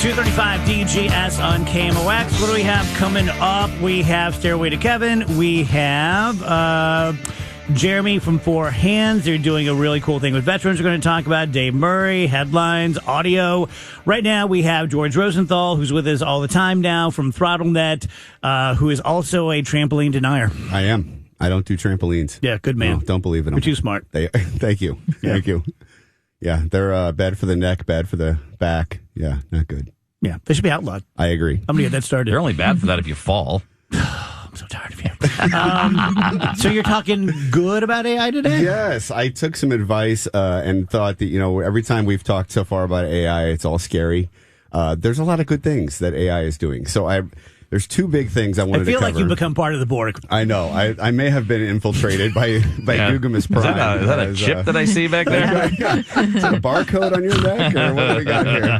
235 DGS on KMOX. What do we have coming up? We have Stairway to Kevin. We have Jeremy from Four Hands. They're doing a really cool thing with veterans. We're going to talk about Dave Murray, headlines, audio. Right now, we have George Rosenthal, who's with us all the time now from ThrottleNet, who is also a trampoline denier. I am. I don't do trampolines. Yeah, good man. No, don't believe in them. You're too smart. Thank you. Yeah. Thank you. Yeah, they're bad for the neck, bad for the back. Yeah, not good. Yeah, they should be outlawed. I agree. I'm going to get that started. They're only bad for that if you fall. I'm so tired of you. So you're talking good about AI today? Yes, I took some advice and thought that, every time we've talked so far about AI, it's all scary. There's a lot of good things that AI is doing. So there's two big things I wanted to cover. I feel like you've become part of the Borg. I know. I may have been infiltrated by Gugamus Prime. Is that a chip that I see back there? Is that a barcode on your neck? Or what do we got here?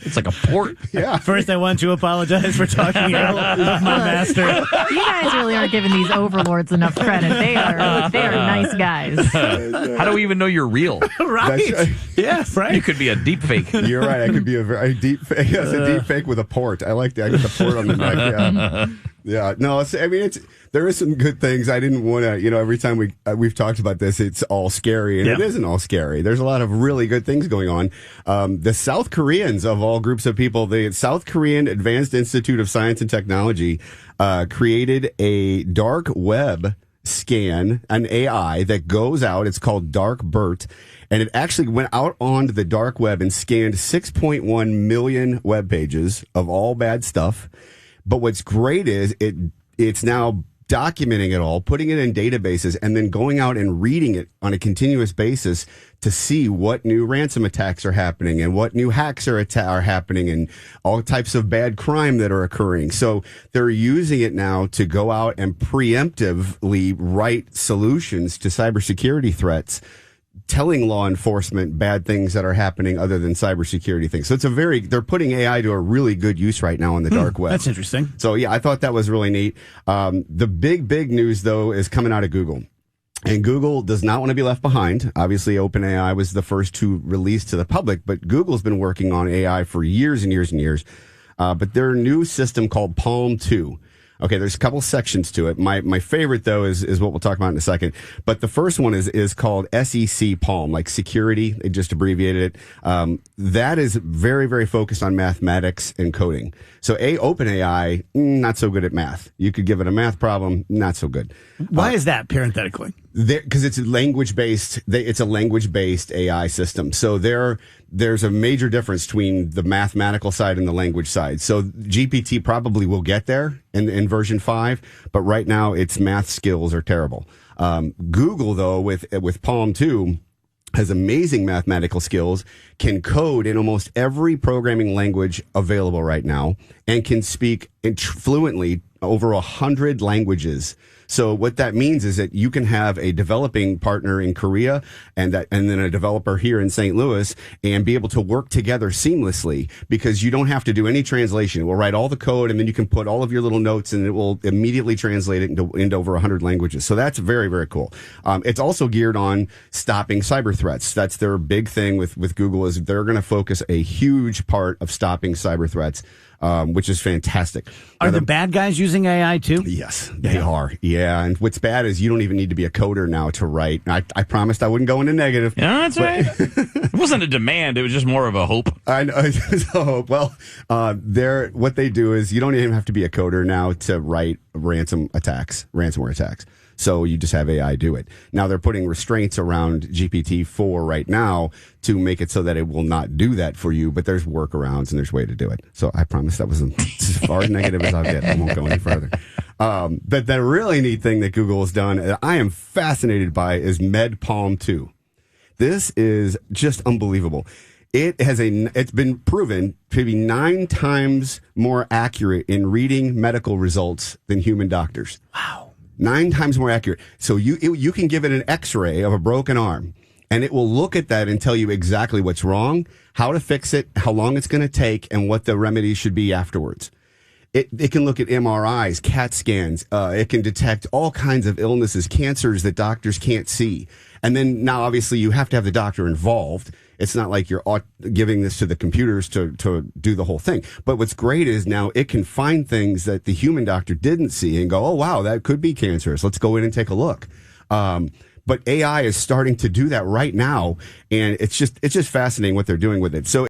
It's like a port. Yeah. First, I want to apologize for talking ill of my master. You guys really aren't giving these overlords enough credit. They are nice guys. How do we even know you're real? Right. Yes, right. You could be a deep fake. You're right. I could be a very deep fake. Yes, a deep fake with a port. I like that. I got the port on the neck. Yeah. Yeah. No, there is some good things. I didn't want to, every time we've talked about this, it's all scary, and It isn't all scary. There's a lot of really good things going on. The South Koreans, of all groups of people, the South Korean Advanced Institute of Science and Technology created a dark web scan, an AI that goes out. It's called Dark BERT. And it actually went out onto the dark web and scanned 6.1 million web pages of all bad stuff. But what's great is it's now documenting it all, putting it in databases, and then going out and reading it on a continuous basis to see what new ransom attacks are happening and what new hacks are happening and all types of bad crime that are occurring. So they're using it now to go out and preemptively write solutions to cybersecurity threats, telling law enforcement bad things that are happening other than cybersecurity things. So they're putting AI to a really good use right now on the dark web. That's interesting. So yeah, I thought that was really neat. The big news though is coming out of Google. And Google does not want to be left behind. Obviously, OpenAI was the first to release to the public, but Google's been working on AI for years and years and years. But their new system called Palm 2. Okay, there's a couple sections to it. My favorite, though, is what we'll talk about in a second. But the first one is called SEC Palm, like security. They just abbreviated it. That is very, very focused on mathematics and coding. So OpenAI, not so good at math. You could give it a math problem, not so good. Why is that, parenthetically? Because it's language-based. It's a language-based AI system. So there's a major difference between the mathematical side and the language side. So GPT probably will get there in version 5, but right now its math skills are terrible. Google, though, with Palm 2, has amazing mathematical skills, can code in almost every programming language available right now, and can speak fluently over 100 languages. So what that means is that you can have a developing partner in Korea and then a developer here in St. Louis and be able to work together seamlessly because you don't have to do any translation. It will write all the code and then you can put all of your little notes and it will immediately translate it into over 100 languages. So that's very, very cool. It's also geared on stopping cyber threats. That's their big thing with Google is they're going to focus a huge part of stopping cyber threats. Which is fantastic. Are the bad guys using AI too? Yes, they are. Yeah, and what's bad is you don't even need to be a coder now to write. I promised I wouldn't go into negative. Yeah, that's right. It wasn't a demand. It was just more of a hope. I know. It was a hope. Well, what they do is you don't even have to be a coder now to write ransomware attacks. So you just have AI do it. Now they're putting restraints around GPT-4 right now to make it so that it will not do that for you, but there's workarounds and there's a way to do it. So I promise that was as far as negative as I'll get. I won't go any further. But the really neat thing that Google has done, that I am fascinated by, is MedPalm 2. This is just unbelievable. It's been proven to be 9 times more accurate in reading medical results than human doctors. Wow. 9 times more accurate. So you can give it an X-ray of a broken arm, and it will look at that and tell you exactly what's wrong, how to fix it, how long it's going to take, and what the remedy should be afterwards. It can look at MRIs, CAT scans. It can detect all kinds of illnesses, cancers that doctors can't see. And then now, obviously, you have to have the doctor involved. It's not like you're giving this to the computers to do the whole thing. But what's great is now it can find things that the human doctor didn't see and go, oh, wow, that could be cancerous. Let's go in and take a look. But AI is starting to do that right now, and it's just fascinating what they're doing with it. So